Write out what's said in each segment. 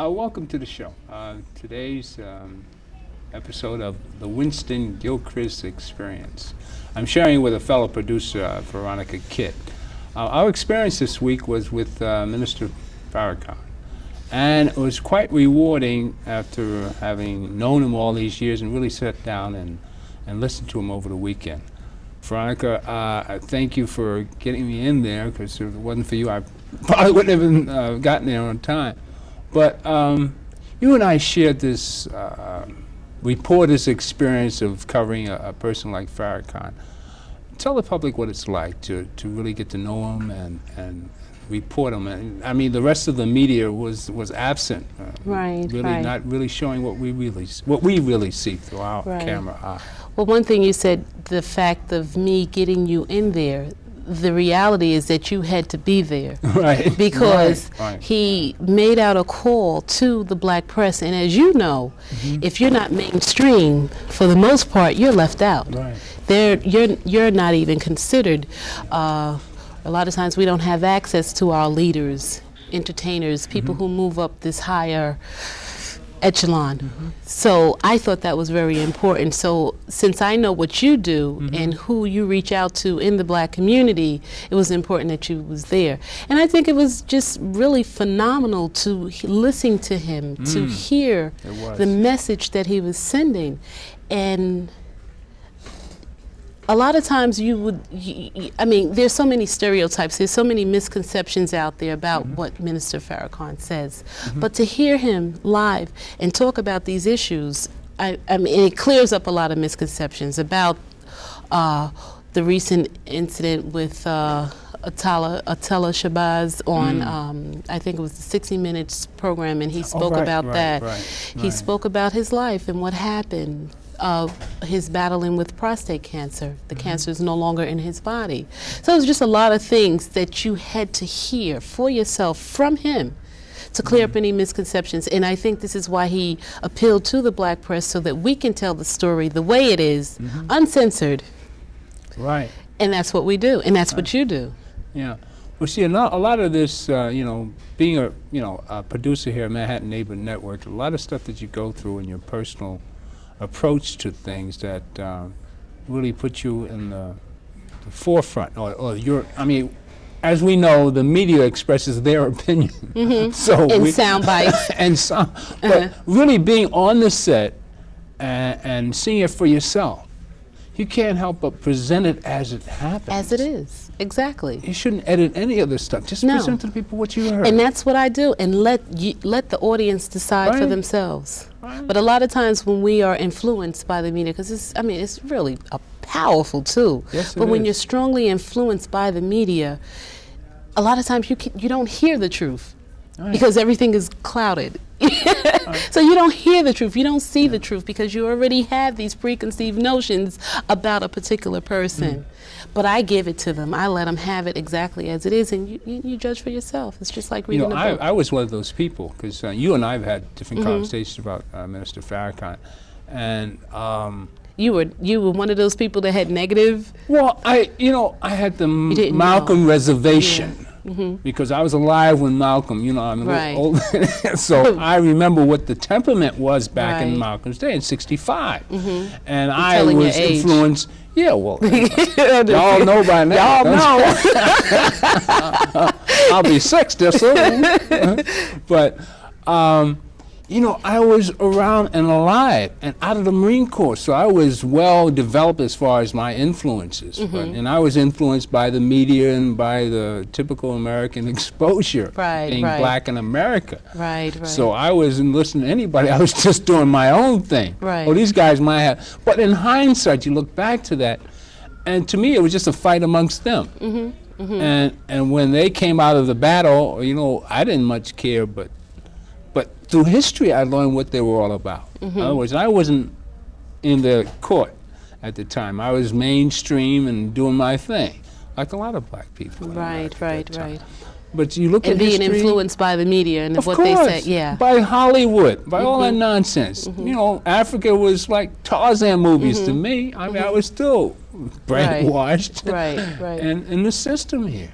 Welcome to the show. Today's episode of the Winston Gilchrist Experience. I'm sharing with a fellow producer, Veronica, Keitt. Our experience this week was with Minister Farrakhan, and it was quite rewarding after having known him all these years and really sat down and listened to him over the weekend. Veronica, I thank you for getting me in there, because if it wasn't for you, I probably wouldn't have gotten there on time. But you and I shared this reporter's experience of covering a person like Farrakhan. Tell the public what it's like to really get to know him and report him. And, I mean, the rest of the media was absent, not really showing what we really see through our camera eye. Well, one thing you said, the fact of me getting you in there, the reality is that you had to be there. Right. Because he made out a call to the black press, and as you know, if you're not mainstream, for the most part, you're left out. Right. You're not even considered. A lot of times we don't have access to our leaders, entertainers, people who move up this higher echelon. So I thought that was very important. So since I know what you do and who you reach out to in the black community, it was important that you was there. And I think it was just really phenomenal to listen to him, to hear the message that he was sending. And a lot of times I mean, there's so many stereotypes, there's so many misconceptions out there about what Minister Farrakhan says. But to hear him live and talk about these issues, I mean, it clears up a lot of misconceptions about the recent incident with Atala Shabazz on, I think it was the 60 Minutes program, and he spoke about that. He spoke about his life and what happened. Of his battling with prostate cancer. The cancer is no longer in his body. So it was just a lot of things that you had to hear for yourself from him to clear up any misconceptions. And I think this is why he appealed to the black press, so that we can tell the story the way it is, uncensored. Right. And that's what we do, and that's what you do. Yeah. Well, see, a lot of this, being a producer here at Manhattan Neighborhood Network, a lot of stuff that you go through in your personal approach to things that really put you in the forefront, or your, I mean, as we know, the media expresses their opinion. So in sound bites. But really being on the set and seeing it for yourself, you can't help but present it as it happens. As it is, exactly. You shouldn't edit any other stuff. Just present to the people what you heard. And that's what I do, and let the audience decide for themselves. But a lot of times when we are influenced by the media, because it's really a powerful tool. Yes, but when you're strongly influenced by the media, a lot of times you don't hear the truth because everything is clouded. So you don't hear the truth, you don't see the truth, because you already have these preconceived notions about a particular person. But I give it to them, I let them have it exactly as it is, and you judge for yourself. It's just like reading a book. I was one of those people, because you and I have had different conversations about Minister Farrakhan, and you were one of those people that had negative. Well, I had the Malcolm reservation. Because I was alive when Malcolm, I'm a little older, so I remember what the temperament was back in Malcolm's day in '65, and I was influenced. Yeah, well, y'all know by now. Y'all know. I'll be 6 this soon. But I was around and alive and out of the Marine Corps, so I was well developed as far as my influences. And I was influenced by the media and by the typical American exposure, being black in America. So I wasn't listening to anybody. I was just doing my own thing. Oh, these guys might have. But in hindsight, you look back to that, and to me, it was just a fight amongst them. And when they came out of the battle, I didn't much care, but through history, I learned what they were all about. In other words, I wasn't in the court at the time. I was mainstream and doing my thing, like a lot of black people. Right. But you look at being history, influenced by the media and what course, they say, by Hollywood, by all that nonsense. Africa was like Tarzan movies to me. I mean, I was still brainwashed. And in the system here.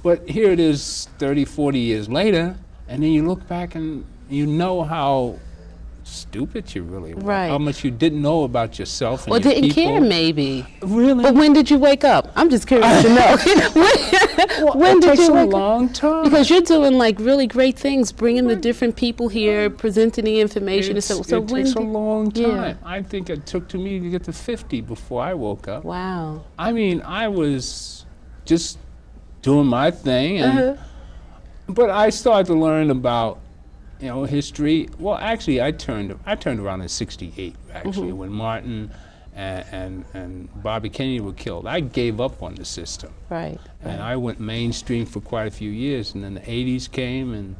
But here it is 30, 40 years later, and then you look back and you know how stupid you really were. Right. How much you didn't know about yourself and Or your didn't people. care, maybe. Really? But when did you wake up? I'm just curious to know. when it did takes you a wake up? long time. Because you're doing like really great things, bringing the different people here, presenting the information. And so it when takes a did- long Yeah. time. I think it took to me to get to 50 before I woke up. Wow. I mean, I was just doing my thing, and but I started to learn about, history. Well, actually, I turned around in '68. Actually, when Martin and Bobby Kennedy were killed, I gave up on the system, Right. and I went mainstream for quite a few years. And then the '80s came, and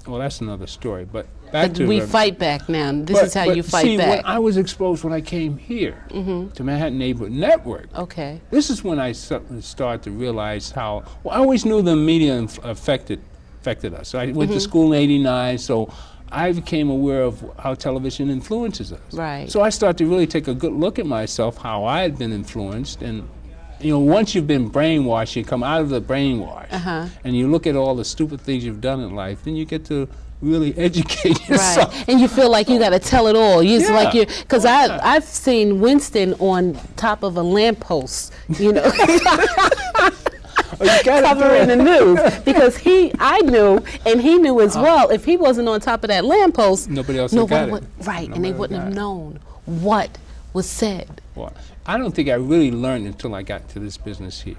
well, that's another story. But back But to we the- fight back now. This is how you fight see, back. when I was exposed when I came here to Manhattan Neighborhood Network. Okay. This is when I started to realize how. Well, I always knew the media affected us. So I went to school in '89, so I became aware of how television influences us. Right. So I started to really take a good look at myself, how I had been influenced, and once you've been brainwashed, you come out of the brainwash, and you look at all the stupid things you've done in life, then you get to really educate yourself. Right, and you feel like you got to tell it all. It's Yeah. like you, because I've seen Winston on top of a lamppost, Oh, you gotta do covering it. the news, because I knew, and he knew as well. If he wasn't on top of that lamppost, Nobody else would got it. Right, and Nobody they else wouldn't got have it. known what was said. Well, I don't think I really learned until I got to this business here.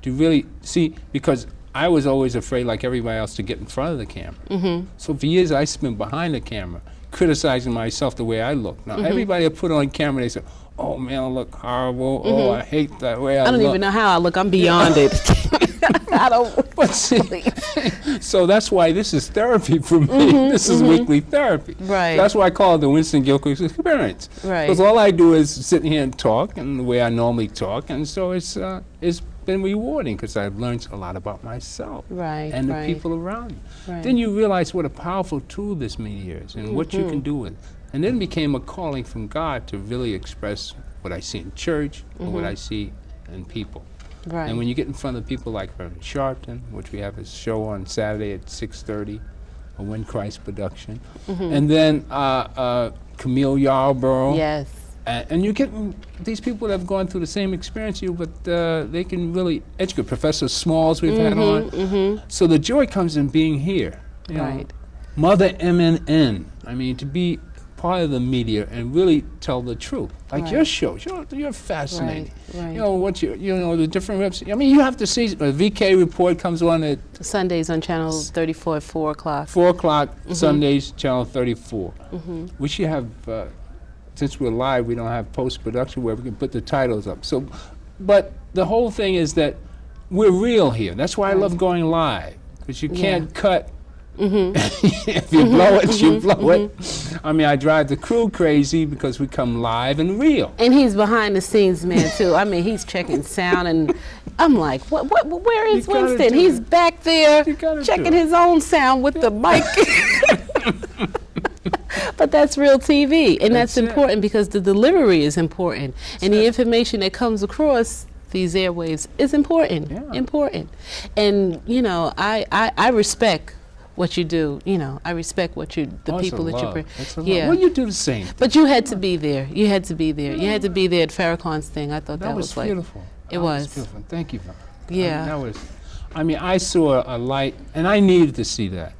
To really see, because I was always afraid, like everybody else, to get in front of the camera. So for years I spent behind the camera, criticizing myself the way I look. Now everybody I put on camera, they say, "Oh man, I look horrible. Oh, I hate that way I I don't look." even know how I look. I'm beyond it. I don't. But see, so that's why this is therapy for me. This is weekly therapy. Right. That's why I call it the Winston Gilchrist Experience. Right. Because all I do is sit here and talk, and the way I normally talk, and so it's been rewarding because I've learned a lot about myself Right, and the right. people around me. Right. Then you realize what a powerful tool this media is and what you can do with it. And then it became a calling from God to really express what I see in church and what I see in people. Right. And when you get in front of people like Reverend Sharpton, which we have a show on Saturday at 6:30, a When Christ production, and then Camille Yarborough. Yes. And you're getting these people that have gone through the same experience you, but they can really educate. Professor Smalls we've had on. So the joy comes in being here. You know. Right. Mother MNN. I mean, to be part of the media and really tell the truth. Like your Right. shows, you're fascinating. Right. You know, the different reps. I mean, you have to see, a VK report comes on at Sundays on Channel 34 at 4 o'clock. 4 o'clock, Sundays, Channel 34. We should have, since we're live, we don't have post-production where we can put the titles up. So, but the whole thing is that we're real here. That's why I love going live, because you can't cut. If you blow it, you blow it. I mean, I drive the crew crazy because we come live and real. And he's behind the scenes man too. I mean, he's checking sound, and I'm like, where is You gotta Winston? do He's it. back there You gotta do checking it. his own sound with the mic. But that's real TV, and that's That's it. important because the delivery is important, and the information that comes across these airwaves is important. Yeah. Important. And I respect what you do. I respect what you the Oh, it's a people that you love. bring. It's a love. Yeah. Well, you do the same. But you had to be there. You had to be there. You had to be there at Farrakhan's thing. I thought That was like beautiful. It That was. beautiful. Thank you. Yeah. I mean, I saw a light, and I needed to see that.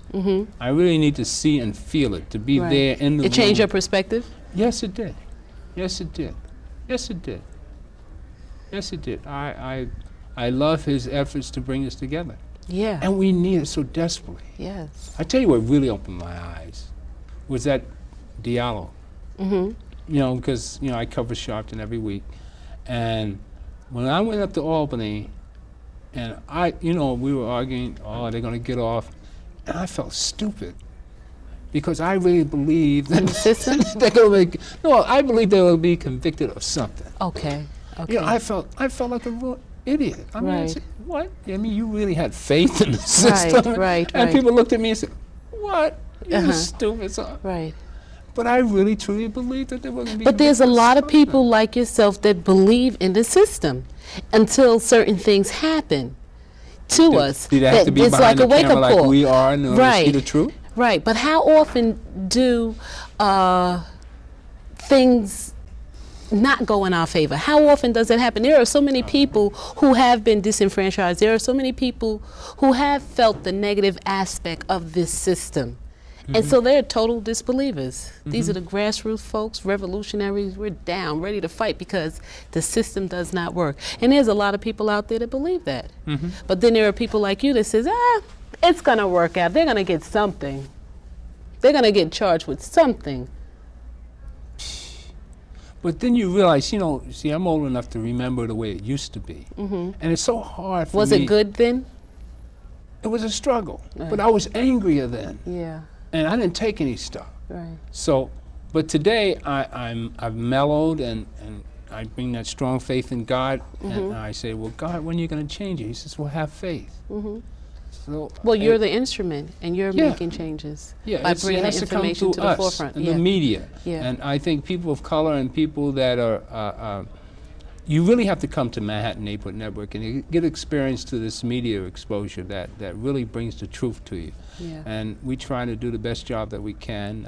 I really need to see and feel it, to be Right. there in the room. It changed your perspective? Yes, it did. Yes, it did. Yes, it did. Yes, it did. I love his efforts to bring us together. Yeah. And we need it so desperately. Yes. I tell you what really opened my eyes was that Diallo. Because, I cover Sharpton every week. And when I went up to Albany, and we were arguing, oh, they're going to get off. And I felt stupid because I really believe that system? they're going to I believe they will be convicted of something. Okay. Okay. I felt like a real idiot. I mean, I Right. said, what? I mean, you really had faith in the system. right, And right. people looked at me and said, what? You're Uh-huh. stupid. So, Right. but I really, truly believe that they were going to be But there's a convicted lot of something. people like yourself that believe in the system until certain things happen. to us. Do they have to be it's behind like the a camera wake-up like call. we are in order to see Right. the truth? Right, but how often do things not go in our favor? How often does it happen? There are so many people who have been disenfranchised. There are so many people who have felt the negative aspect of this system. And so they're total disbelievers. These are the grassroots folks, revolutionaries. We're down, ready to fight because the system does not work. And there's a lot of people out there that believe that. But then there are people like you that says, it's going to work out. They're going to get something. They're going to get charged with something. But then you realize, you know, see, I'm old enough to remember the way it used to be. And it's so hard for me. Was it good then? It was a struggle. But I was angrier then. Yeah. And I didn't take any stuff. Right. So, but today I've mellowed and I bring that strong faith in God. And I say, well, God, when are you going to change it? He says, well, have faith. So, Well, you're the instrument, and you're making changes by bringing the information to the forefront. And the media. Yeah. And I think people of color and people that are, you really have to come to Manhattan Neighborhood Network and you get experience to this media exposure that really brings the truth to you. Yeah. And we try to do the best job that we can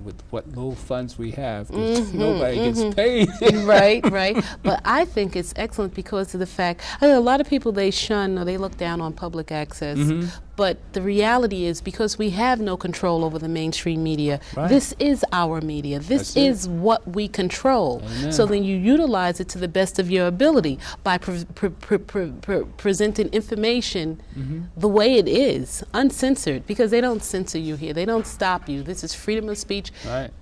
with what little funds we have, because nobody gets paid. Right, right. But I think it's excellent because of the fact, I mean, a lot of people, they shun or they look down on public access. But the reality is, because we have no control over the mainstream media, this is our media. This is what we control. So then you utilize it to the best of your ability by presenting information the way it is, uncensored, because they don't censor you here. They don't stop you. This is freedom of speech,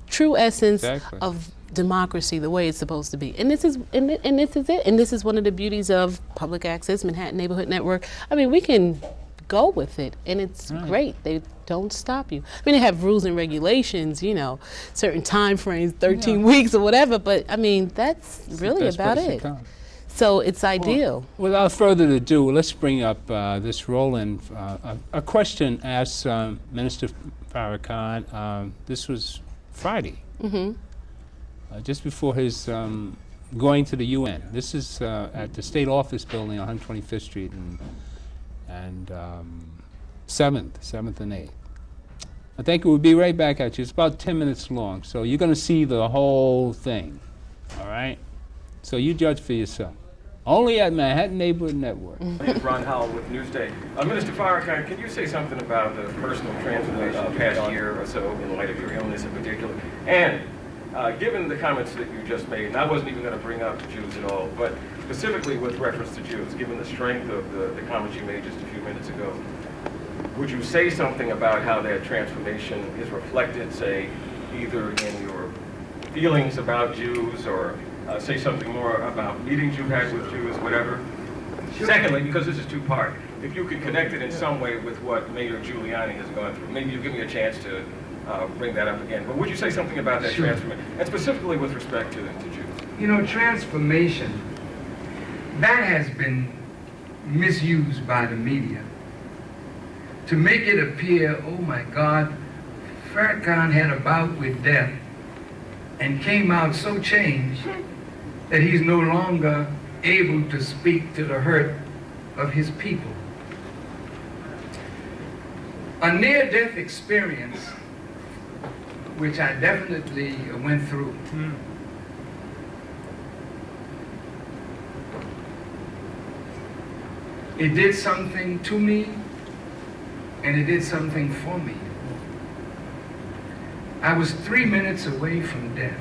true essence of democracy, the way it's supposed to be. And this is and this is it. And this is one of the beauties of public access, Manhattan Neighborhood Network. I mean, we can go with it, and it's great. They don't stop you. I mean, they have rules and regulations, you know, certain time frames, 13 weeks or whatever, but I mean, that's really about it. So it's ideal. Well, without further ado, let's bring up this Roland. A question asked Minister Farrakhan. This was Friday, just before his going to the UN. This is at the State Office Building on 125th Street and 7th and 8th. I think we'll be right back at you. It's about 10 minutes long, so you're going to see the whole thing, all right? So you judge for yourself. Only at Manhattan Neighborhood Network. My name is Ron Howell with Newsday. Minister Farrakhan, can you say something about the personal transformation past year or so in light of your illness in particular? And given the comments that you just made, and I wasn't even going to bring up the Jews at all, but specifically with reference to Jews, given the strength of the comments you made just a few minutes ago, would you say something about how that transformation is reflected, say, either in your feelings about Jews or say something more about meetings you've had with Jews, whatever? Sure. Secondly, because this is two-part, if you could connect it in some way with what Mayor Giuliani has gone through, maybe you'll give me a chance to bring that up again. But would you say something about that transformation, and specifically with respect to Jews? You know, transformation, that has been misused by the media to make it appear, oh my God, Farrakhan had a bout with death and came out so changed that he's no longer able to speak to the hurt of his people. A near-death experience, which I definitely went through, it did something to me, and it did something for me. I was 3 minutes away from death.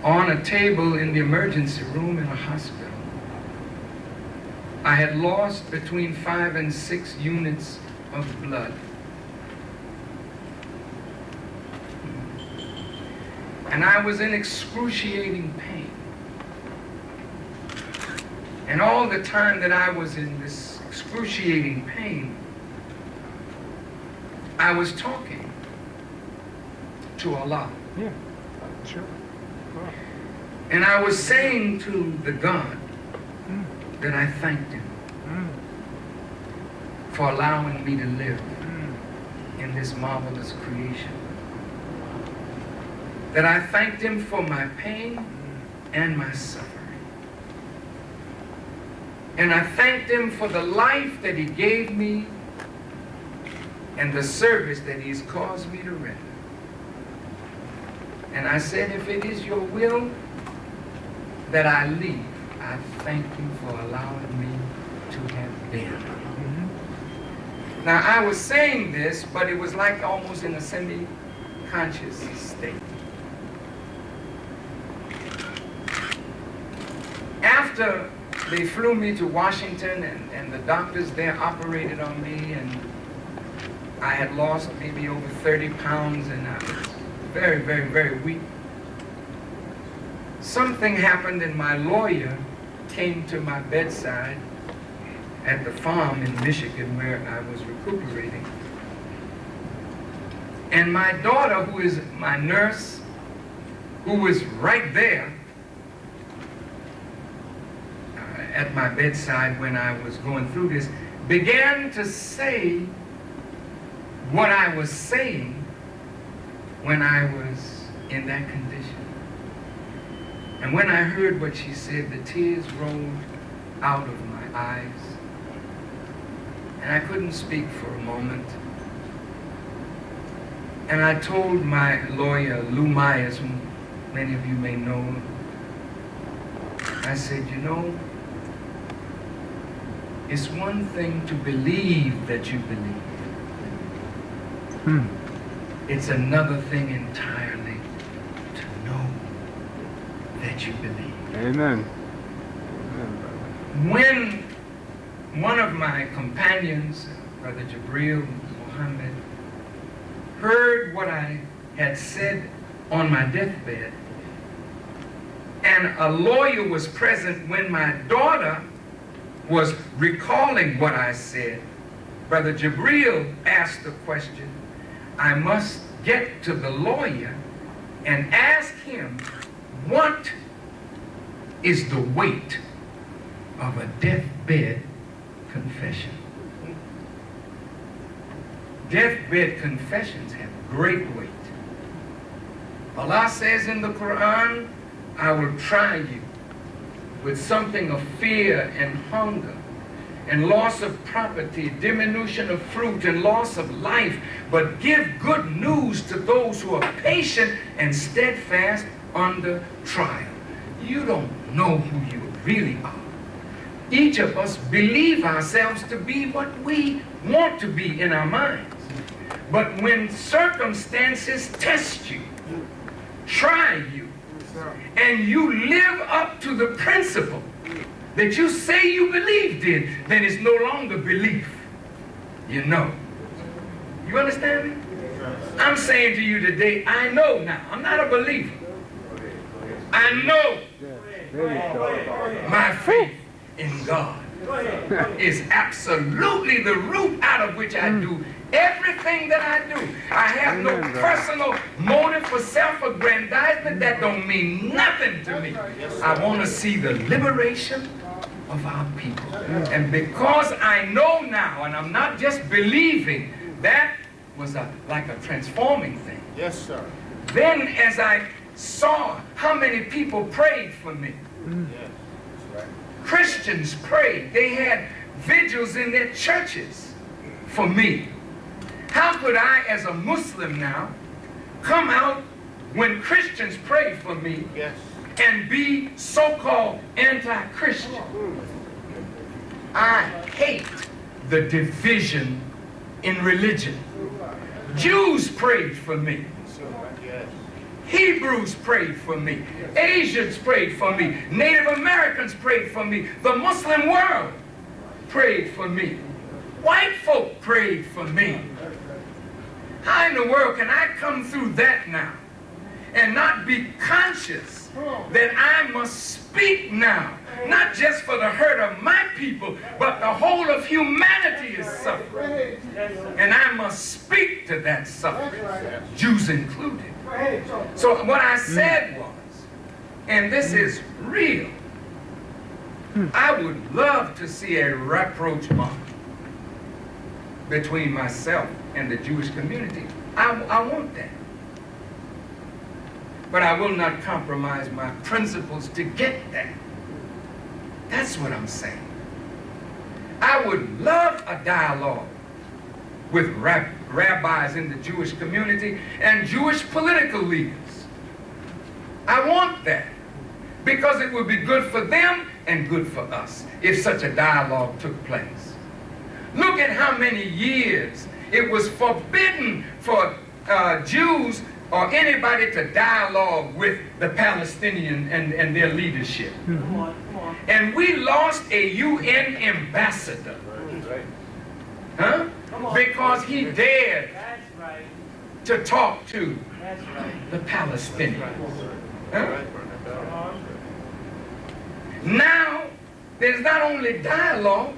On a table in the emergency room in a hospital. I had lost between 5 and 6 units of blood. And I was in excruciating pain. And all the time that I was in this excruciating pain, I was talking to Allah. Yeah, sure. And I was saying to the God that I thanked him for allowing me to live in this marvelous creation. That I thanked him for my pain and my suffering. And I thanked him for the life that he gave me and the service that he's caused me to render. And I said, if it is your will that I leave, I thank you for allowing me to have been. Now, I was saying this, but it was like almost in a semi-conscious state. After they flew me to Washington and the doctors there operated on me, and I had lost maybe over 30 pounds and I was very, very, very weak. Something happened and my lawyer came to my bedside at the farm in Michigan where I was recuperating. And my daughter, who is my nurse, who was right there at my bedside when I was going through this, began to say what I was saying when I was in that condition. And when I heard what she said, the tears rolled out of my eyes. And I couldn't speak for a moment. And I told my lawyer, Lou Myers, whom many of you may know, I said, you know, it's one thing to believe that you believe. It's another thing entirely to know that you believe. Amen. When one of my companions, Brother Jabril Muhammad, heard what I had said on my deathbed, and a lawyer was present when my daughter was recalling what I said, Brother Jabril asked the question, I must get to the lawyer and ask him what is the weight of a deathbed confession. Deathbed confessions have great weight. Allah says in the Quran, I will try you with something of fear and hunger and loss of property, diminution of fruit and loss of life, but give good news to those who are patient and steadfast under trial. You don't know who you really are. Each of us believe ourselves to be what we want to be in our minds. But when circumstances test you, try you, and you live up to the principle that you say you believed in, then it's no longer belief. You know. You understand me? I'm saying to you today, I know now. I'm not a believer. I know my faith in God is absolutely the root out of which I do everything that I do. I have no personal motive for self-aggrandizement. That don't mean nothing to me. I want to see the liberation of our people. And because I know now, and I'm not just believing, that was like a transforming thing. Yes, sir. Then as I saw how many people prayed for me. Yes, that's right. Christians prayed. They had vigils in their churches for me. How could I, as a Muslim now, come out when Christians pray for me Yes. and be so-called anti-Christian? I hate the division in religion. Jews prayed for me. Yes. Hebrews prayed for me. Asians prayed for me. Native Americans prayed for me. The Muslim world prayed for me. White folk prayed for me. How in the world can I come through that now and not be conscious that I must speak now, not just for the hurt of my people, but the whole of humanity is suffering. And I must speak to that suffering, Jews included. So what I said was, and this is real, I would love to see a rapprochement between myself and the Jewish community. I want that. But I will not compromise my principles to get that. That's what I'm saying. I would love a dialogue with rabbis in the Jewish community and Jewish political leaders. I want that because it would be good for them and good for us if such a dialogue took place. Look at how many years it was forbidden for Jews or anybody to dialogue with the Palestinian and their leadership. Come on. And we lost a UN ambassador. Huh? Because he dared to talk to the Palestinians. Huh? Now, there's not only dialogue,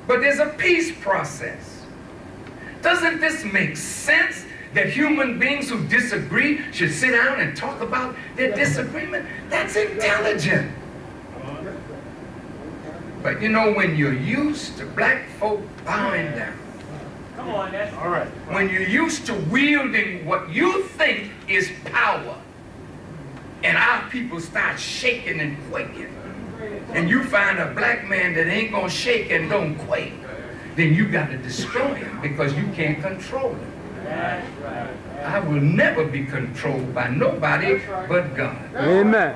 but there's a peace process. Doesn't this make sense that human beings who disagree should sit down and talk about their disagreement? That's intelligent. But you know, when you're used to black folk bowing down, Come on, that's all right. when you're used to wielding what you think is power, and our people start shaking and quaking, and you find a black man that ain't gonna shake and don't quake, then you got to destroy him because you can't control him. That's right. I will never be controlled by nobody but God. Amen.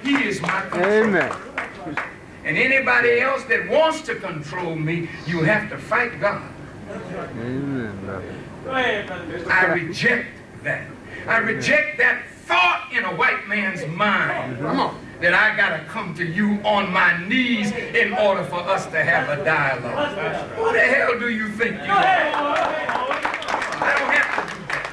He is my control. Amen. And anybody else that wants to control me, you have to fight God. Amen, brother. Go ahead, brother. I reject that. I reject that thought in a white man's mind. Come on. That I gotta come to you on my knees in order for us to have a dialogue. Who the hell do you think you are? I don't have to do that.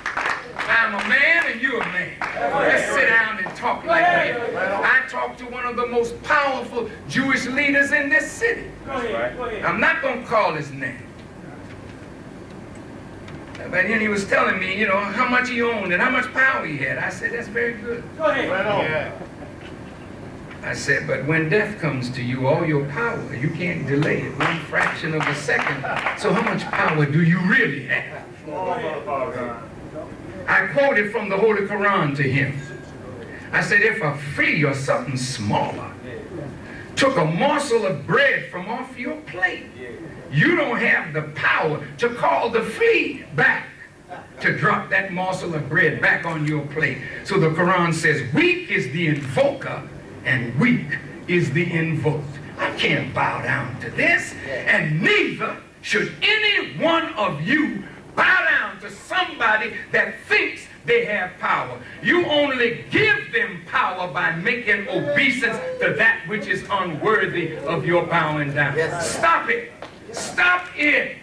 I'm a man and you're a man. Let's sit down and talk like that. I talked to one of the most powerful Jewish leaders in this city. Go ahead. I'm not gonna call his name. But then he was telling me, you know, how much he owned and how much power he had. I said, that's very good. Go ahead. Right on. I said, but when death comes to you, all your power, you can't delay it one fraction of a second. So how much power do you really have? I quoted from the Holy Quran to him. I said, if a flea or something smaller took a morsel of bread from off your plate, you don't have the power to call the flea back to drop that morsel of bread back on your plate. So the Quran says, weak is the invoker and weak is the invoked. I can't bow down to this, and neither should any one of you bow down to somebody that thinks they have power. You only give them power by making obeisance to that which is unworthy of your bowing down. Stop it. Stop it.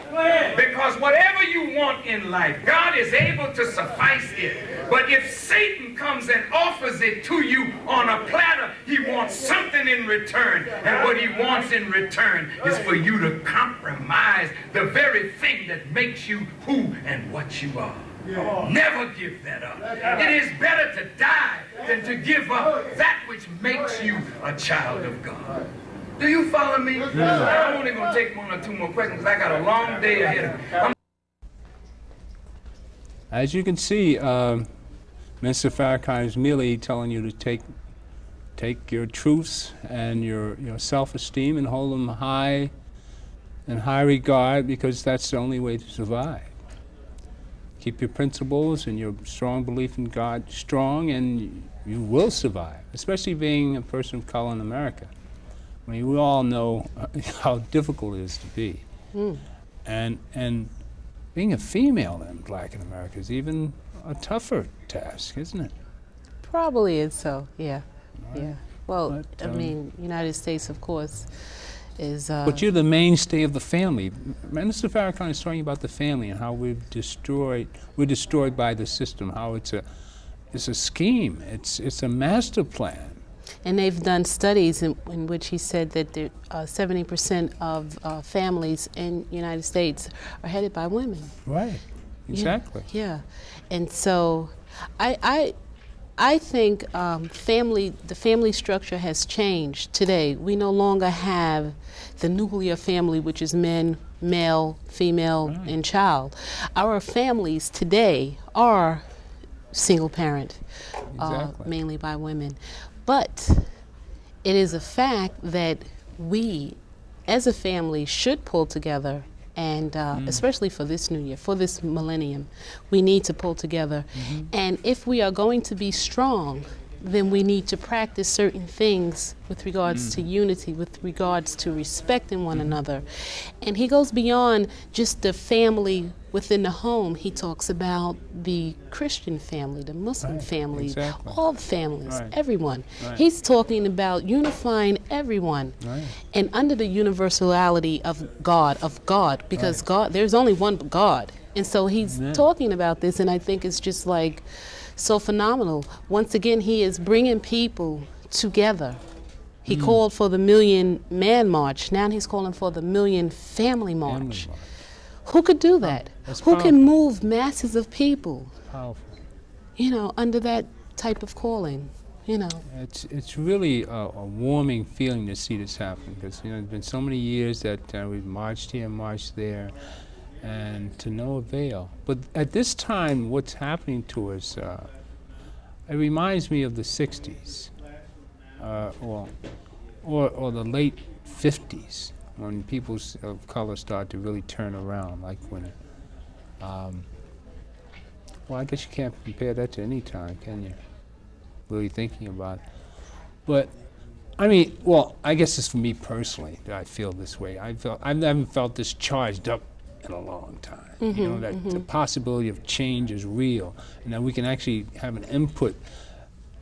Because whatever you want in life, God is able to suffice it. But if Satan comes and offers it to you on a platter, he wants something in return. And what he wants in return is for you to compromise the very thing that makes you who and what you are. Never give that up. It is better to die than to give up that which makes you a child of God. Do you follow me? I'm only going to take one or two more questions because I got a long day ahead of me. As you can see, Mr. Farrakhan is merely telling you to take your truths and your self-esteem and hold them high in high regard, because that's the only way to survive. Keep your principles and your strong belief in God strong, and you will survive, especially being a person of color in America. I mean, we all know how difficult it is to be. And being a female in black in America is even a tougher task, isn't it? Probably is so, yeah. Right. Yeah. Well, But, I mean, United States, of course, is... but you're the mainstay of the family. Minister Farrakhan is talking about the family and how we're destroyed by the system, how it's a scheme, it's a master plan. And they've done studies in which he said that 70% of families in the United States are headed by women. Right, exactly. Yeah. And so I think the family structure has changed today. We no longer have the nuclear family, which is men, male, female, and child. Our families today are single parent, mainly by women. But it is a fact that we as a family, should pull together. And especially for this new year, for this millennium, we need to pull together. And if we are going to be strong, then we need to practice certain things with regards to unity, with regards to respecting one another. And he goes beyond just the family within the home. He talks about the Christian family, the Muslim family, exactly. all families, Right. everyone. Right. He's talking about unifying everyone. Right. And under the universality of God, because God, there's only one God. And so he's talking about this, and I think it's just like so phenomenal. Once again, he is bringing people together. He called for the Million Man March. Now he's calling for the Million Family March. Who could do that? That's Who powerful. can move masses of people, Powerful. under that type of calling, It's really a warming feeling to see this happen, because it's been so many years that we've marched here, marched there, and to no avail. But at this time, what's happening to us, it reminds me of the '60s, or the late '50s, when people of color start to really turn around, like when. Well, I guess you can't compare that to any time, can you? Really thinking about it. But I mean, well, I guess it's for me personally that I feel this way. I haven't felt this charged up in a long time. That the possibility of change is real, and that we can actually have an input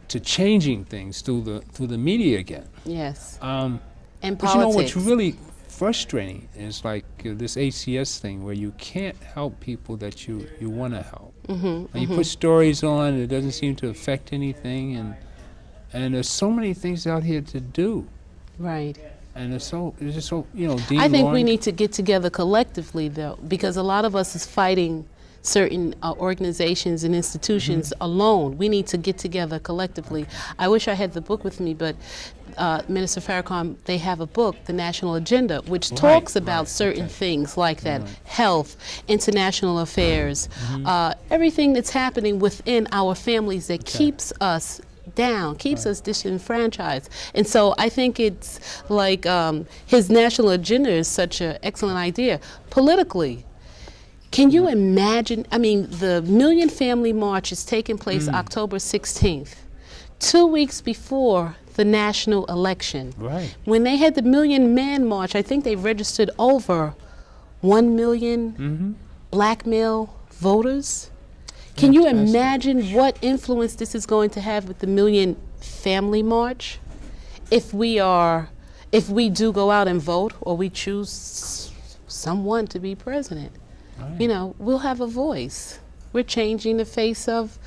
to changing things through the media again. yes. And And but politics. what's really frustrating is like this ACS thing, where you can't help people that you want to help. And you put stories on, it doesn't seem to affect anything, and there's so many things out here to do, Right. and it's just so Dean I think we Lawrence- need to get together collectively, though, because a lot of us is fighting certain organizations and institutions alone. We need to get together collectively. I wish I had the book with me, but Minister Farrakhan, they have a book, The National Agenda, which talks about certain things like that, health, international affairs, everything that's happening within our families that keeps us down, keeps us disenfranchised. And so I think it's like his national agenda is such an excellent idea. Politically, can you imagine? I mean, the Million Family March is taking place October 16th, 2 weeks before the national election. Right. When they had the Million Man March, I think they registered over 1 million black male voters. Can you imagine what influence this is going to have with the Million Family March? If we do go out and vote, or we choose someone to be president, we'll have a voice. We're changing the face of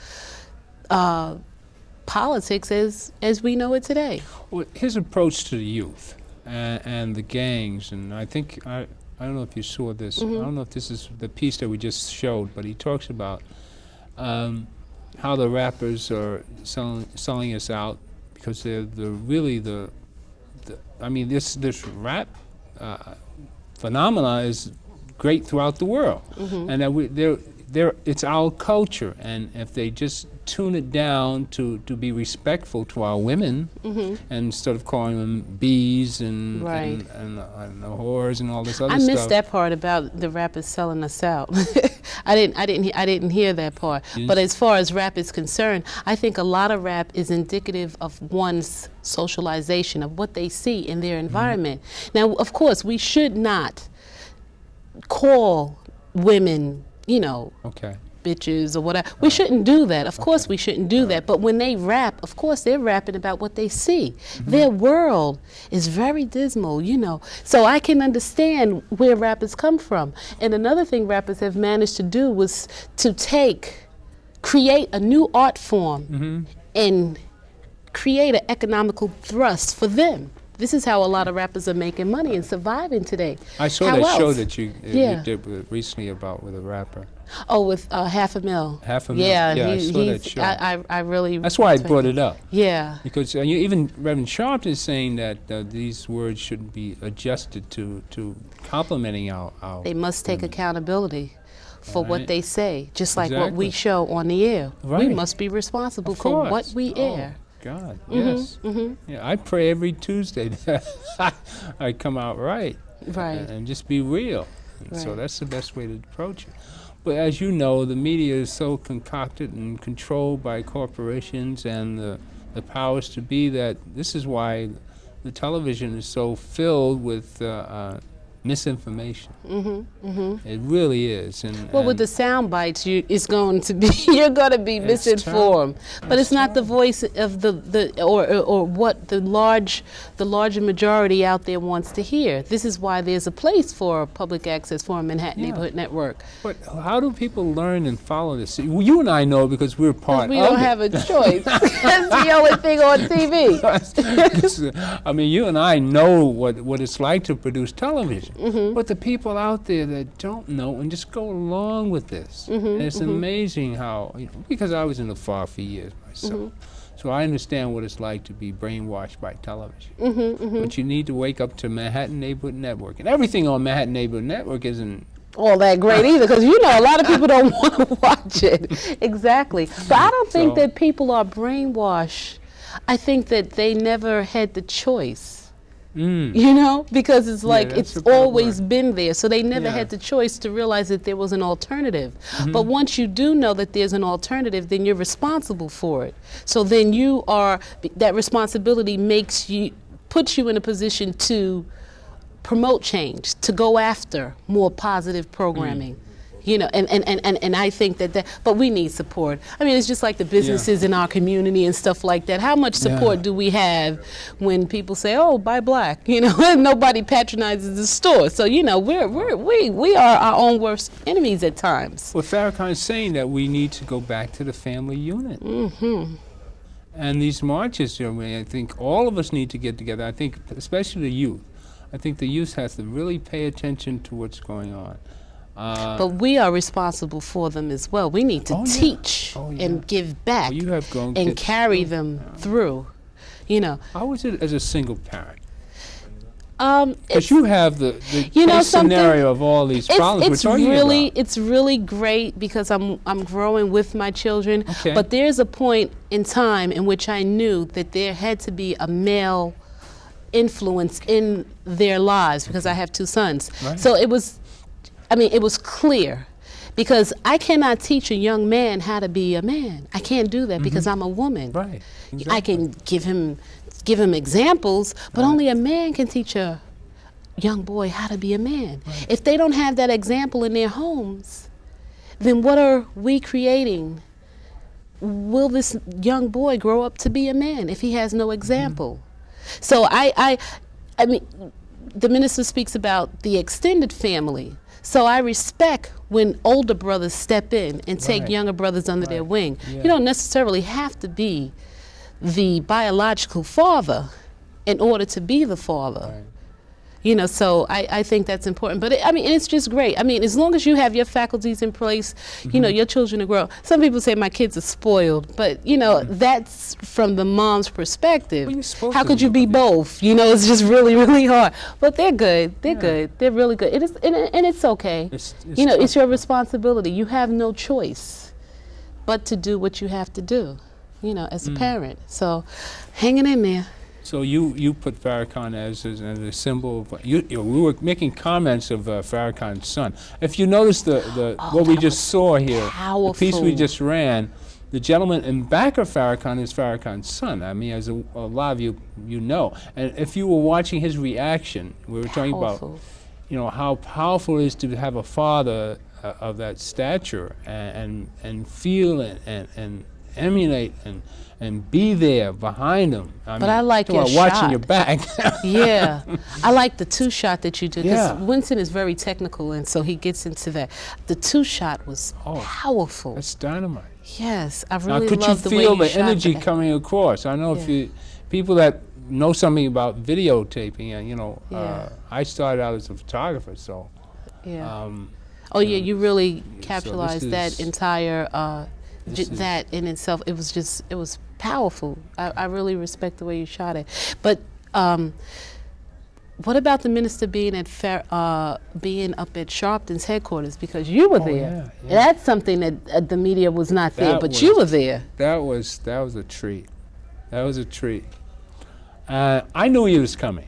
politics as we know it today. Well, his approach to the youth and the gangs, and I think I don't know if you saw this. I don't know if this is the piece that we just showed, but he talks about how the rappers are selling us out, because they're really the I mean, this rap phenomena is great throughout the world, and that it's our culture, and if they just tune it down to be respectful to our women, and instead of calling them bees and I don't know, whores and all this other stuff. I missed that part about the rappers selling us out. I didn't hear that part. But as far as rap is concerned, I think a lot of rap is indicative of one's socialization, of what they see in their environment. Now, of course, we should not call women, Okay. bitches or whatever. We shouldn't do that. Of course we shouldn't do that. But when they rap, of course they're rapping about what they see. Their world is very dismal, So I can understand where rappers come from. And another thing rappers have managed to do was to create a new art form and create an economical thrust for them. This is how a lot of rappers are making money and surviving today. I saw How that show else? that you did recently with a rapper. Oh, with $500,000. $500,000. Yeah, Yeah, I saw that show. I really. That's why I brought it up. Yeah. Because even Reverend Sharp is saying that these words shouldn't be adjusted to complimenting our They must take accountability for what Right. they say, just like what we Exactly. show on the air. We Right. must be responsible Of for what course. we air. God, yes. Yeah, I pray every Tuesday that I come out right. Right. and just be real. And so Right. that's the best way to approach it. But as you know, the media is so concocted and controlled by corporations and the powers to be that this is why the television is so filled with misinformation. It really is. Well, with the sound bites, it's going to be you're going to be It's misinformed. terrible. But It's it's not the voice of or what the larger majority out there wants to hear. This is why there's a place for public access for a Manhattan Yeah. Neighborhood Network. But how do people learn and follow this? Well, you and I know because we're part We of don't it. have a choice. That's the only thing on TV. I mean, you and I know what it's like to produce television, but the people out there that don't know and just go along with this, and it's amazing how, because I was in the FAR for years myself, so I understand what it's like to be brainwashed by television. But you need to wake up to Manhattan Neighborhood Network, and everything on Manhattan Neighborhood Network isn't All that great either, because a lot of people don't want to watch it. Exactly. But I don't think So- that people are brainwashed. I think that they never had the choice. Because it's like that's it's a better always word. been there. So they never Yeah. had the choice to realize that there was an alternative. But once you do know that there's an alternative, then you're responsible for it. So then that responsibility puts you in a position to promote change, to go after more positive programming. And I think that but we need support. I mean, it's just like the businesses in our community and stuff like that. How much support do we have when people say, "Oh, buy black," and nobody patronizes the store. So we are our own worst enemies at times. Well, Farrakhan is saying that we need to go back to the family unit. And these marches, I think all of us need to get together. I think especially the youth. I think the youth has to really pay attention to what's going on. But we are responsible for them as well. We need to teach and give back You have grown and kids. carry them through. How is it as a single parent? It's, Because you have the You know case something? scenario of all these problems it's we're talking really about. it's really great because I'm growing with my children. Okay. But there's a point in time in which I knew that there had to be a male influence in their lives because I have two sons. Right. So it was clear. Because I cannot teach a young man how to be a man. I can't do that because I'm a woman. Right. I can give him examples, but only a man can teach a young boy how to be a man. Right. If they don't have that example in their homes, then what are we creating? Will this young boy grow up to be a man if he has no example? So I mean, the minister speaks about the extended family. So I respect when older brothers step in and take Right. younger brothers under their wing. Yeah. You don't necessarily have to be the biological father in order to be the father. Right. So I think that's important. But it's just great. I mean, as long as you have your faculties in place, your children will grow. Some people say my kids are spoiled, but that's from the mom's perspective. Well, you're supposed How to could you be both? It's just really, really hard. But they're good. They're good. They're really good. It is, and it's okay. It's It's tough. your responsibility. You have no choice but to do what you have to do, as a parent. So hanging in there. So you put Farrakhan as a symbol of we were making comments of Farrakhan's son. If you notice what we just saw here, the piece we powerful. just ran, the gentleman in back of Farrakhan is Farrakhan's son. I mean, as a lot of you know, and if you were watching his reaction, we were talking about Powerful. how powerful it is to have a father of that stature and feel and emulate and be there behind them. But I like your watching shot. your back. Yeah, I like the two shot that you did because Yeah. Winston is very technical, and so he gets into that. The two shot was powerful. That's dynamite. Yes, I Now, really could you love the way feel you the shot energy that. coming across? I know if Yeah. you people that know something about videotaping, and Yeah. I started out as a photographer, so Yeah. You really this capitalized is- that entire. this is- That in itself, it was powerful. I really respect the way you shot it. But what about the minister being being up at Sharpton's headquarters because you were there? yeah. That's something that the media was not there, That but you was- were there. that was a treat. That was a treat. I knew he was coming.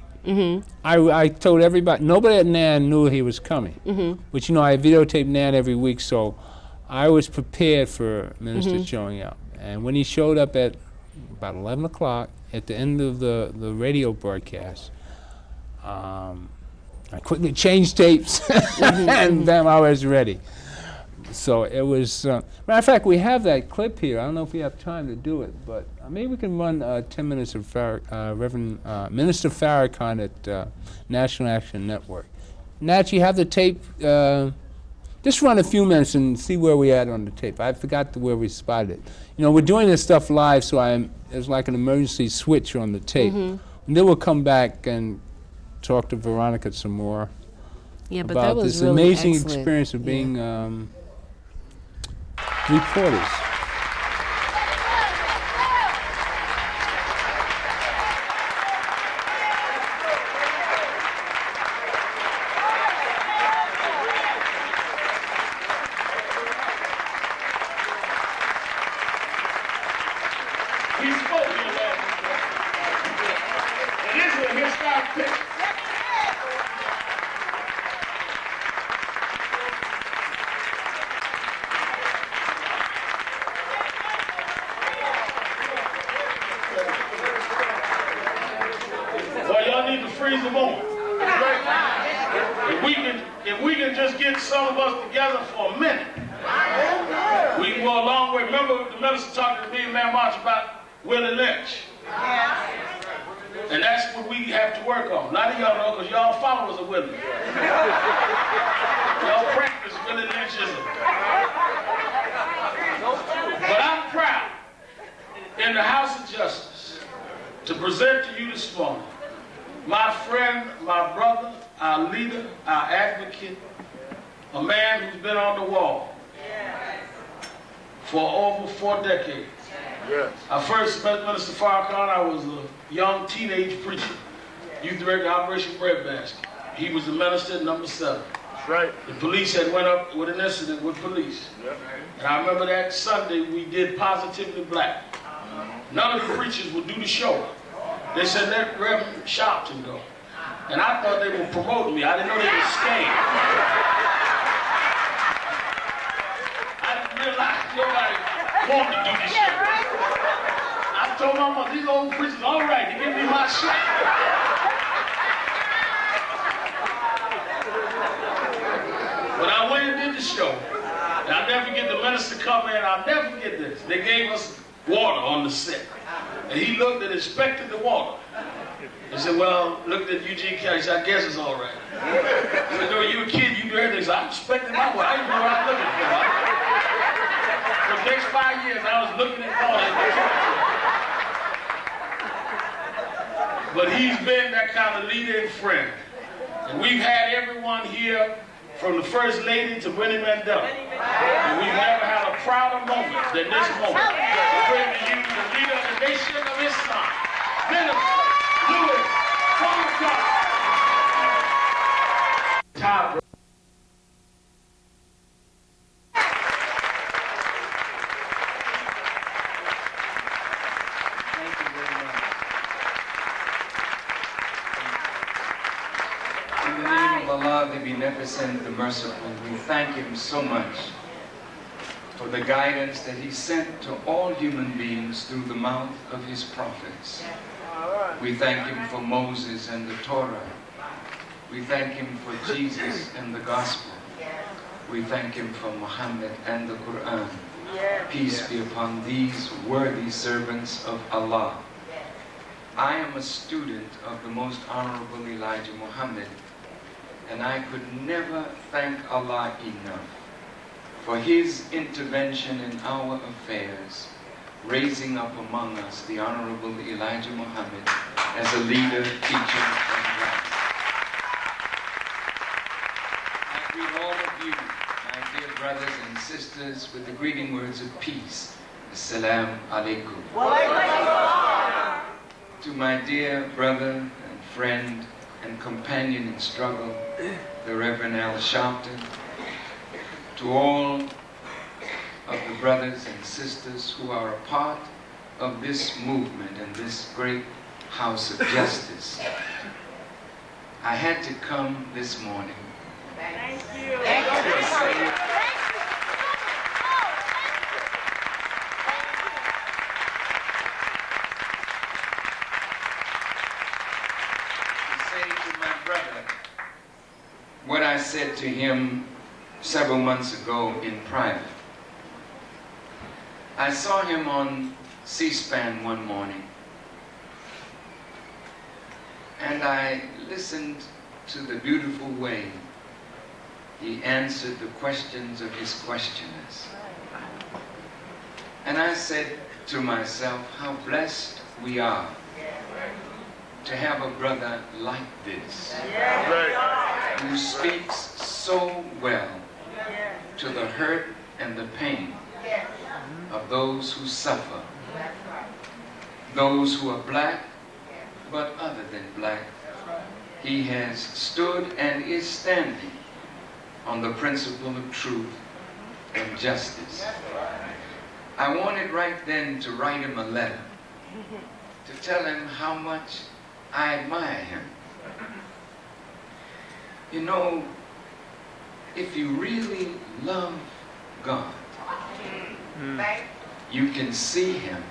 I told everybody, nobody at NAN knew he was coming. But you know, I videotape NAN every week, so I was prepared for Minister showing up. And when he showed up at about 11 o'clock at the end of the radio broadcast, I quickly changed tapes, and bam, I was ready. So it was, matter of fact, we have that clip here. I don't know if we have time to do it, but maybe we can run 10 minutes of Reverend Minister Farrakhan at National Action Network. Nat, you have the tape? Just run a few minutes and see where we at on the tape. I forgot where we spotted it. You know, we're doing this stuff live, so it's like an emergency switch on the tape. And then we'll come back and talk to Veronica some more But about that was this really amazing excellent. experience of being reporters. He spoke in that. This is a historic picture. Well, y'all need to freeze them on. If we can just get some of us together for a minute, we can go a long way. Remember the minister talking to me and Man March about Willie Lynch. And that's what we have to work on. A lot of y'all know because y'all followers of Willie. Y'all practice Willie Lynchism. But I'm proud in the House of Justice to present to you this morning my friend, my brother, our leader, our advocate, a man who's been on the wall for over 4 decades. Yes. I first met Minister Farrakhan. I was a young teenage preacher, youth director of Operation Breadbasket. He was the minister at number 7. That's right. The police had went up with an incident with police. Yep. And I remember that Sunday we did Positively Black. None of the preachers would do the show. They said, let Reverend Sharpton go. And I thought they were promoting me. I didn't know they were staying. I didn't realize nobody wanted to do the show. I told my mother, these old preachers, all right, they give me my shot. But I went and did the show. And I'll never forget the minister come in. I'll never forget this. They gave us water on the set. And he looked and inspected the water. He said, well, looked at Eugene County. He said, I guess it's all right. He said, no, you a kid, you do everything. He said, I'm inspecting my water. I didn't know what I was looking for. For the next 5 years, I was looking at water. But he's been that kind of leader and friend. And we've had everyone here from the First Lady to Winnie Mandela. And we've never had a prouder moment than this moment to bring to you the leader of the Nation of Islam, Minister Louis Farrakhan. Top. Thank you very much. In the name of Allah, the Beneficent, the Merciful, we thank Him so much for the guidance that He sent to all human beings through the mouth of His prophets. We thank Him for Moses and the Torah. We thank Him for Jesus and the Gospel. We thank Him for Muhammad and the Quran. Peace be upon these worthy servants of Allah. I am a student of the Most Honorable Elijah Muhammad, and I could never thank Allah enough for His intervention in our affairs, raising up among us the Honorable Elijah Muhammad as a leader, teacher, and guide. I greet all of you, my dear brothers and sisters, with the greeting words of peace. Assalamu alaikum. To my dear brother and friend and companion in struggle, the Reverend Al Sharpton, to all of the brothers and sisters who are a part of this movement and this great house of justice, I had to come this morning. Thank you. To say to my brother what I said to him several months ago in private. I saw him on C-SPAN one morning, and I listened to the beautiful way he answered the questions of his questioners. And I said to myself, how blessed we are to have a brother like this, who speaks so well to the hurt and the pain of those who suffer, those who are black, but other than black. He has stood and is standing on the principle of truth and justice. I wanted right then to write him a letter to tell him how much I admire him. You know, if you really love God, you can see him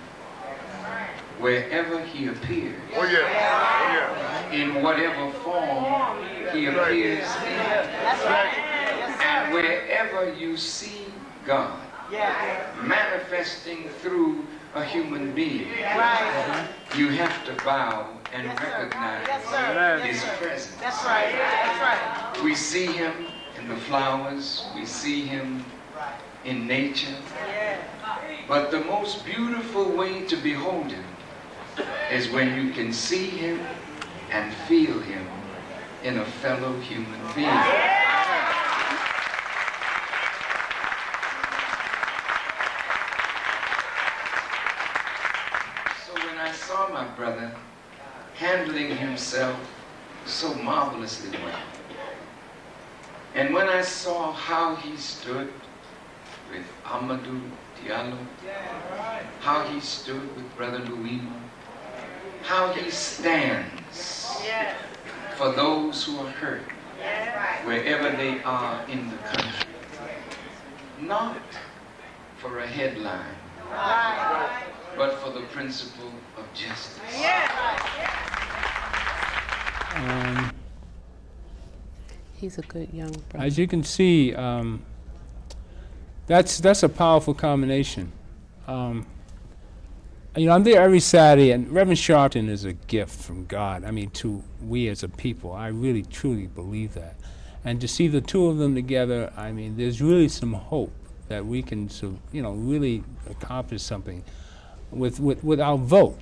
wherever he appears. Oh yeah. In whatever form he appears in. And wherever you see God manifesting through a human being, you have to bow and recognize his presence. That's right. That's right. We see him in the flowers, we see him in nature, but the most beautiful way to behold him is when you can see him and feel him in a fellow human being. So when I saw my brother handling himself so marvelously well, and when I saw how he stood with Amadou Diallo, how he stood with Brother Louima, how he stands for those who are hurt, wherever they are in the country, not for a headline, but for the principle of justice. He's a good young brother. As you can see, that's a powerful combination. You know, I'm there every Saturday, and Reverend Sharpton is a gift from God. I mean, to we as a people. I really, truly believe that. And to see the two of them together, I mean, there's really some hope that we can, you know, really accomplish something with our vote.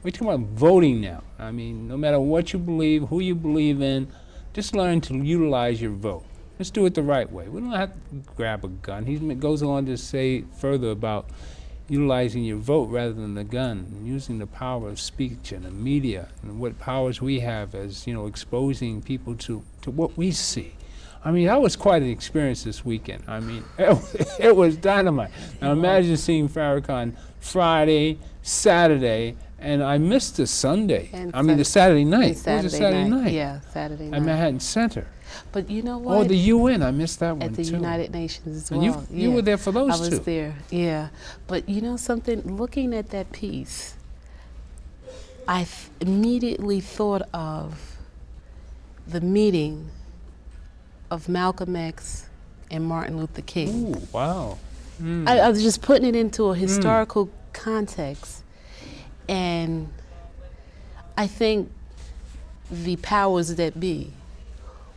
We're talking about voting now. I mean, no matter what you believe, who you believe in, just learn to utilize your vote. Let's do it the right way. We don't have to grab a gun. He goes on to say further about utilizing your vote rather than the gun, and using the power of speech and the media and what powers we have as, you know, exposing people to what we see. I mean, that was quite an experience this weekend. I mean, it was dynamite. Now imagine seeing Farrakhan Friday, Saturday, and I missed the Sunday. The Saturday night. It was a Saturday night. Yeah, Saturday night. At Manhattan Center. But you know what? Oh, the UN, I missed that one At the too. United Nations as And well. you were there for those two. I was there, yeah. But you know something? Looking at that piece, I immediately thought of the meeting of Malcolm X and Martin Luther King. Ooh, wow. I was just putting it into a historical context. And I think the powers that be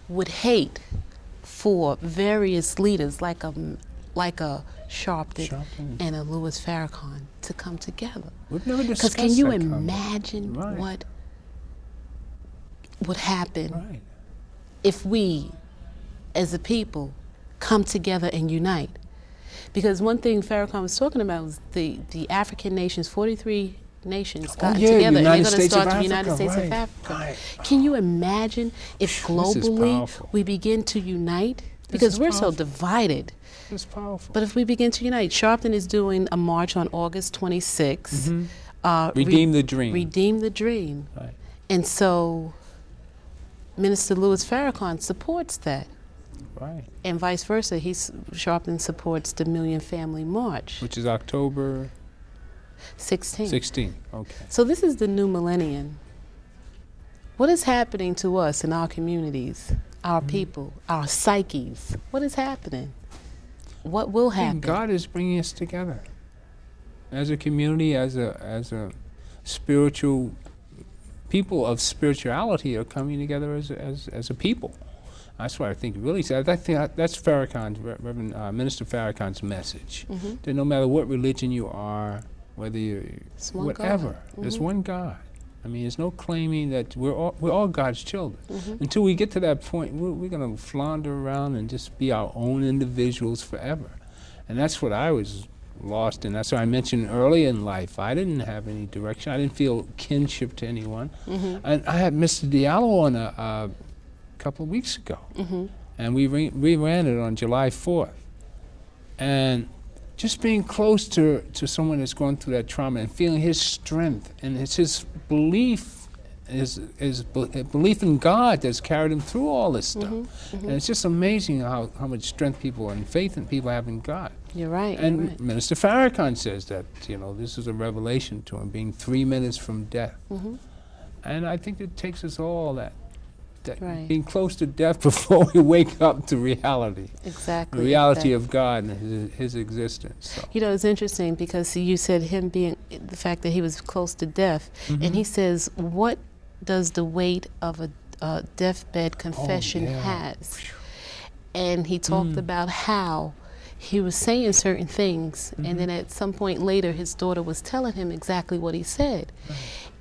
would hate for various leaders like a Sharpton and a Louis Farrakhan to come together. We've never discussed Because can you that imagine Right. what would happen Right. if we, as a people, come together and unite? Because one thing Farrakhan was talking about was the African nations, 43 nations got together and they're going to start the United States of Africa. Right. Can you imagine if globally we begin to unite? Because we're so divided. It's powerful. But if we begin to unite, Sharpton is doing a march on August 26th. Redeem the dream. Redeem the dream. Right. And so Minister Louis Farrakhan supports that. Right. And vice versa, he sharply supports the Million Family March. Which is October 16. 16. Okay. So this is the new millennium. What is happening to us in our communities, our people, our psyches? What is happening? What will I think happen? God is bringing us together as a community, as a spiritual people of spirituality are coming together as a people. That's what I think really said. I think that's Farrakhan's, Reverend Minister Farrakhan's message. That no matter what religion you are, whether you one whatever, God. there's one God. I mean, there's no claiming that we're all God's children. Until we get to that point, we're going to flounder around and just be our own individuals forever. And that's what I was lost in. That's what I mentioned early in life. I didn't have any direction. I didn't feel kinship to anyone. And I had Mr. Diallo on a couple of weeks ago. And we ran it on July 4th. And just being close to someone that's going through that trauma and feeling his strength and it's his belief, his belief in God that's carried him through all this stuff. And it's just amazing how much strength people and faith in people have in God. You're right. And you're right. Minister Farrakhan says that, this is a revelation to him, being 3 minutes from death. And I think it takes us all that Right. being close to death before we wake up to reality. Exactly. The reality of God and his existence. So. It's interesting because you said him being, the fact that he was close to death, and he says, what does the weight of a deathbed confession has? And he talked about how he was saying certain things, and then at some point later, his daughter was telling him exactly what he said.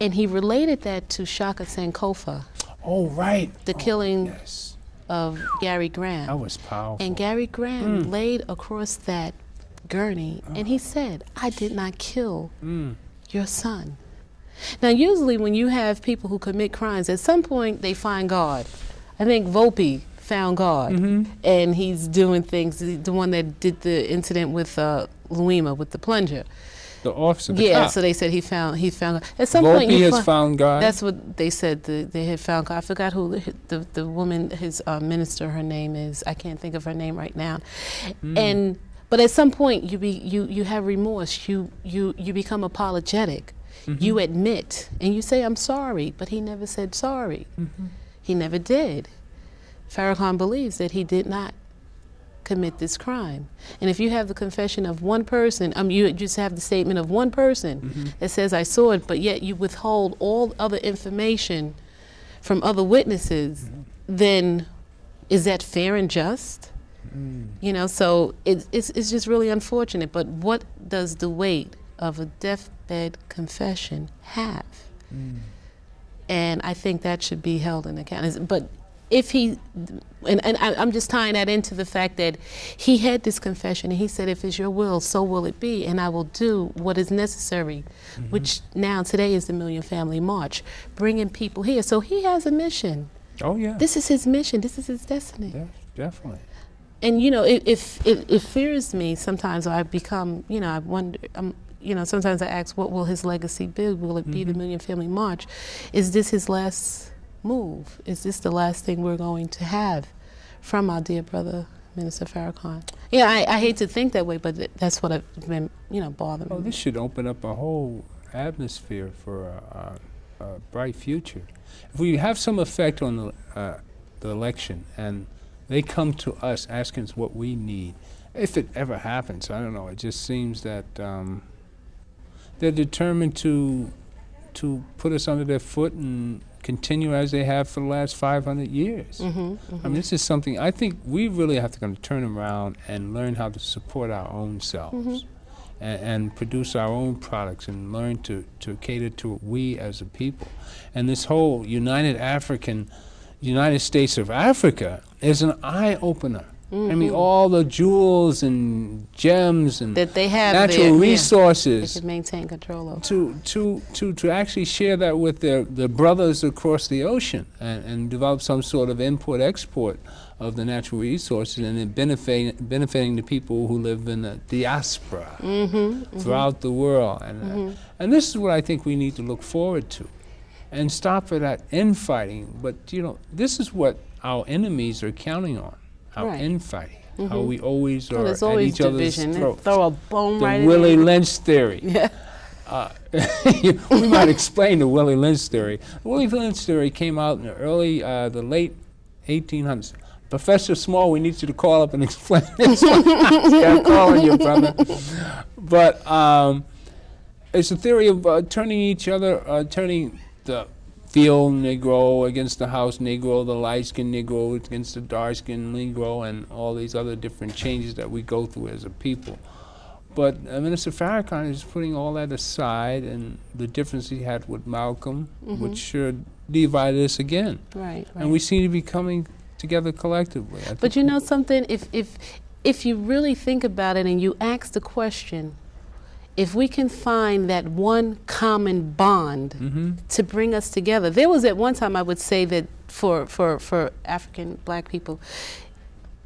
And he related that to Shaka Sankofa. Oh, right. The killing yes. of Gary Graham. That was powerful. And Gary Graham laid across that gurney, and he said, I did not kill your son. Now, usually when you have people who commit crimes, at some point they find God. I think Volpe found God, and he's doing things, the one that did the incident with Luima, with the plunger. The officer, the Yeah, cop. so they said he found God. At some Volpe point you has found God. That's what they said, they had found God. I forgot who the woman, his minister, her name is, I can't think of her name right now. But at some point you have remorse, you become apologetic. You admit, and you say, I'm sorry, but he never said sorry. He never did. Farrakhan believes that he did not commit this crime. And if you have the confession of one person, you just have the statement of one person that says, I saw it, but yet you withhold all other information from other witnesses, then is that fair and just? So it's just really unfortunate. But what does the weight of a deathbed confession have? And I think that should be held in account. But if he, and I'm just tying that into the fact that he had this confession and he said, if it's your will, so will it be, and I will do what is necessary, which now today is the Million Family March, bringing people here. So he has a mission. Oh, yeah. This is his mission. This is his destiny. Yeah, definitely. And, it fears me sometimes. I become, I wonder, sometimes I ask, what will his legacy be? Will it be the Million Family March? Is this his last move? Is this the last thing we're going to have from our dear brother, Minister Farrakhan? Yeah, I hate to think that way, but that's what I've been, bothering me. Oh, this should open up a whole atmosphere for a bright future. If we have some effect on the election and they come to us asking us what we need, if it ever happens, I don't know, it just seems that they're determined to put us under their foot and continue as they have for the last 500 years. I mean, this is something, I think we really have to kind of turn around and learn how to support our own selves and produce our own products and learn to cater to we as a people. And this whole United States of Africa is an eye-opener. I mean, all the jewels and gems and that they have natural resources. They can maintain control of. To actually share that with their brothers across the ocean and develop some sort of import-export of the natural resources and then benefiting the people who live in the diaspora throughout the world. And this is what I think we need to look forward to. and stop for that infighting. But this is what our enemies are counting on: our Right. infighting. How we always are There's at always each other's division. They throats. throw a bone The right in Willie there. Lynch theory. Yeah. We might explain the Willie Lynch theory. The Willie Lynch theory came out in the late 1800s. Professor Small, we need you to call up and explain this one. I'm calling you, brother. But it's a theory of turning the field Negro against the house Negro, the light-skinned Negro against the dark-skinned Negro, and all these other different changes that we go through as a people. But Minister Farrakhan is putting all that aside, and the difference he had with Malcolm, which should divide us again. Right. And we seem to be coming together collectively. I But think you know something? If you really think about it and you ask the question, if we can find that one common bond to bring us together. There was at one time I would say that for African black people,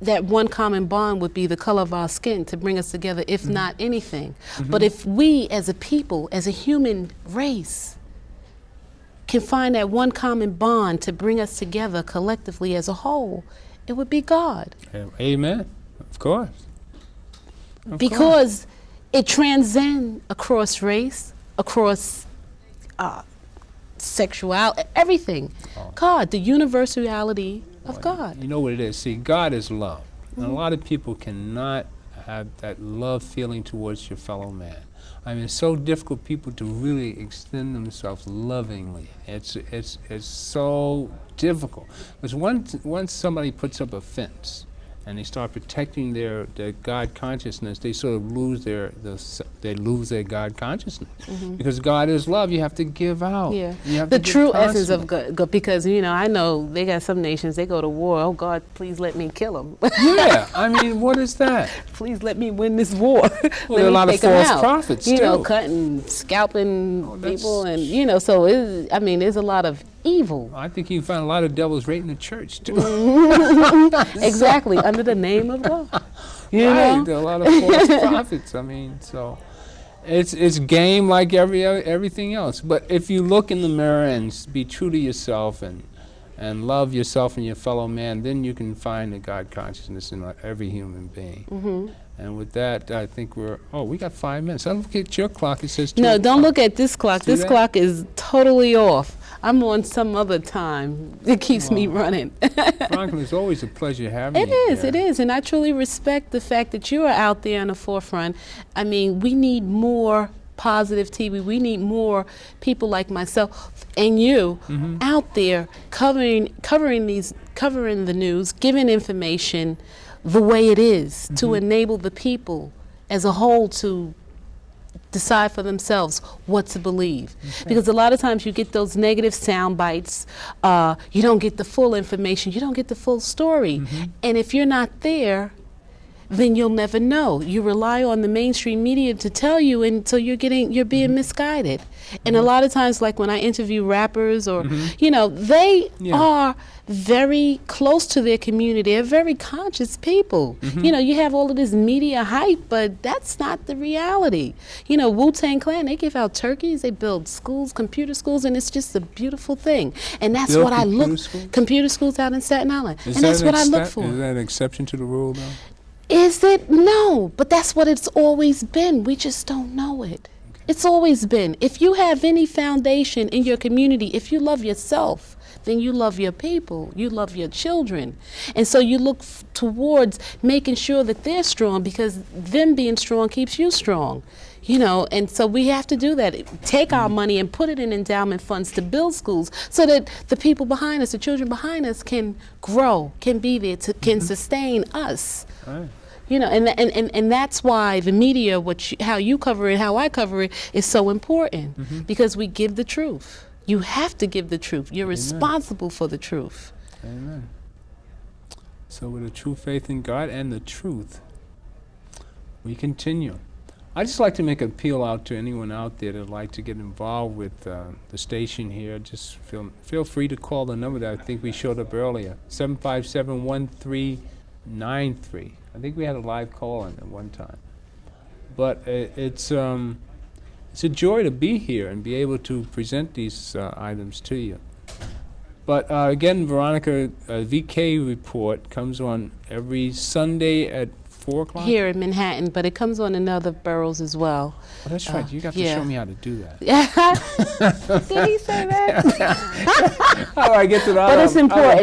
that one common bond would be the color of our skin to bring us together, if not anything. But if we as a people, as a human race, can find that one common bond to bring us together collectively as a whole, it would be God. Amen. Of course. Because it transcends across race, across sexuality, everything. God, the universality of God. You know what it is? See, God is love. And a lot of people cannot have that love feeling towards your fellow man. I mean, it's so difficult people to really extend themselves lovingly. It's so difficult. Because once somebody puts up a fence and they start protecting their God consciousness, they sort of lose their God consciousness. Because God is love. You have to give out. Yeah, You have the to give true essence of constantly. God. Because I know they got some nations. They go to war. Oh God, please let me kill them. Yeah, I mean, what is that? Please let me win this war. Well, there are a lot of false prophets, too. Cutting, scalping people, and so there's a lot of evil. I think you can find a lot of devils right in the church, too. Exactly, under the name of God. You Right, know? there are a lot of false prophets. I mean, so it's game like everything else. But if you look in the mirror and be true to yourself and love yourself and your fellow man, then you can find the God consciousness in every human being. And with that, I think we got 5 minutes. I look at your clock, it says 2 No, don't o'clock. look at this clock. See This that? clock is totally off. I'm on some other time. It keeps me running. Franklin, it's always a pleasure having It you is, here. it is. And I truly respect the fact that you are out there in the forefront. I mean, we need more positive TV. We need more people like myself and you out there covering the news, giving information the way it is to enable the people as a whole to decide for themselves what to believe. Because a lot of times you get those negative sound bites, you don't get the full information, you don't get the full story. And if you're not there, then you'll never know. You rely on the mainstream media to tell you, and so you're being misguided. And a lot of times, like when I interview rappers or, they are very close to their community. They're very conscious people. You have all of this media hype, but that's not the reality. Wu-Tang Clan, they give out turkeys, they build schools, computer schools, and it's just a beautiful thing. And that's Build what I look, computer schools? computer schools out in Staten Island. Is And that's that what an I look excep- for. Is that an exception to the rule, though? Is it? No, but that's what it's always been. We just don't know it. It's always been. If you have any foundation in your community, if you love yourself, then you love your people, you love your children. And so you look towards making sure that they're strong, because them being strong keeps you strong. And so we have to do that. Take our money and put it in endowment funds to build schools so that the people behind us, the children behind us, can grow, can be there, can sustain us. Right. And that's why the media, how you cover it, how I cover it, is so important, because we give the truth. You have to give the truth. You're responsible for the truth. Amen. So with a true faith in God and the truth, we continue. I'd just like to make an appeal out to anyone out there that would like to get involved with the station here. Just feel free to call the number that I think we showed up earlier, 757-1393. I think we had a live call on at one time. But it's it's a joy to be here and be able to present these items to you. But again, Veronica, VK report comes on every Sunday at 4 o'clock? Here in Manhattan, but it comes on in other boroughs as well. Oh, that's right. You got to yeah. show me how to do that. Did he say that? How do I get to that? But it's important.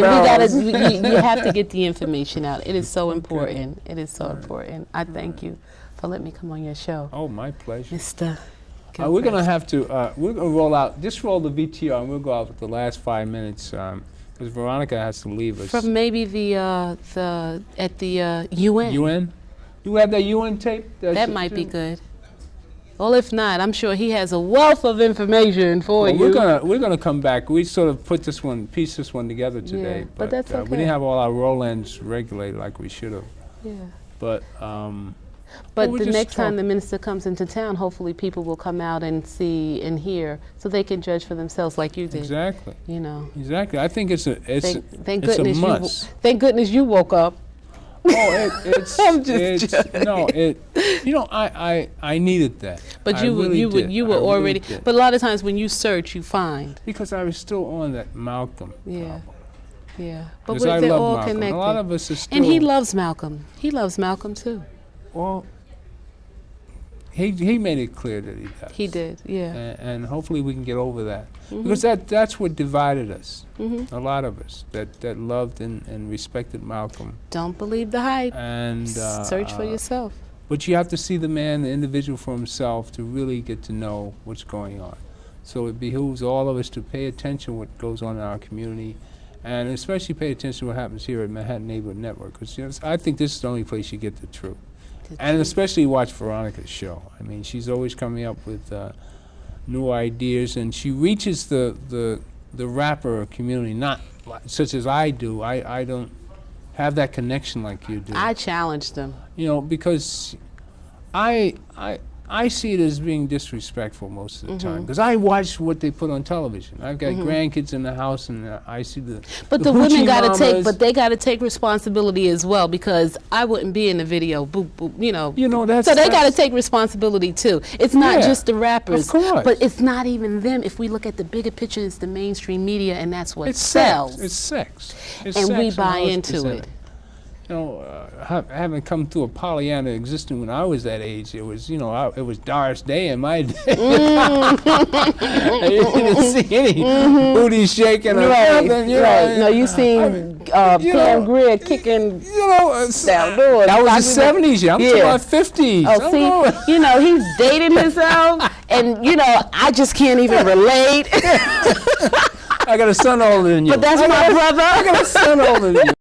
You have to get the information out. It is so important. It is so important. I thank you for letting me come on your show. Oh, my pleasure. Mr. We're going to have to, we're going to roll out, just roll the VTR and we'll go out with the last 5 minutes because Veronica has to leave us. From maybe at the UN. UN? You have that UN tape? That might be good. Well, if not, I'm sure he has a wealth of information for you. We're gonna come back. We sort of piece this one together today. Yeah, but that's okay. We didn't have all our roll ends regulated like we should have. Yeah. But the next time the minister comes into town, hopefully people will come out and see and hear, so they can judge for themselves, like you did. Exactly. You know. Exactly. I think it's a must. Thank goodness you woke up. Oh, I'm just joking. No, I needed that. But you were already. But a lot of times when you search, you find. Because I was still on that Malcolm. Yeah. Yeah. But I they're love all Malcolm. connected. A lot of us are still. And he loves Malcolm. He loves Malcolm too. Well, he made it clear that he does. He did, yeah. And hopefully we can get over that. Because that's what divided us, a lot of us, that loved and respected Malcolm. Don't believe the hype. And search for yourself. But you have to see the man, the individual for himself to really get to know what's going on. So it behooves all of us to pay attention to what goes on in our community, and especially pay attention to what happens here at Manhattan Neighborhood Network, because I think this is the only place you get the truth. And especially watch Veronica's show. I mean, she's always coming up with new ideas, and she reaches the rapper community, not such as I do. I don't have that connection like you do. I challenge them. You know, because I see it as being disrespectful most of the time, because I watch what they put on television. I've got grandkids in the house, and I see the. But the women got to take, but they got to take responsibility as well, because I wouldn't be in the video. Boop boop, you know. You know that's. So they got to take responsibility too. It's not just the rappers, of course. But it's not even them. If we look at the bigger picture, it's the mainstream media, and that's what sells. It's sex. It's and sex we buy into presented. it. You know, having come through a Pollyanna existence when I was that age, it was, you know, it was Doris Day in my day. You didn't see any booty shaking or nothing. You know, No, you seen Pam Grier kicking down doors. That was the 70s, yeah. I'm talking about 50s. Oh, see, you know, he's dating himself, and, you know, I just can't even relate. I got a son older than you. But that's my brother. I got a son older than you.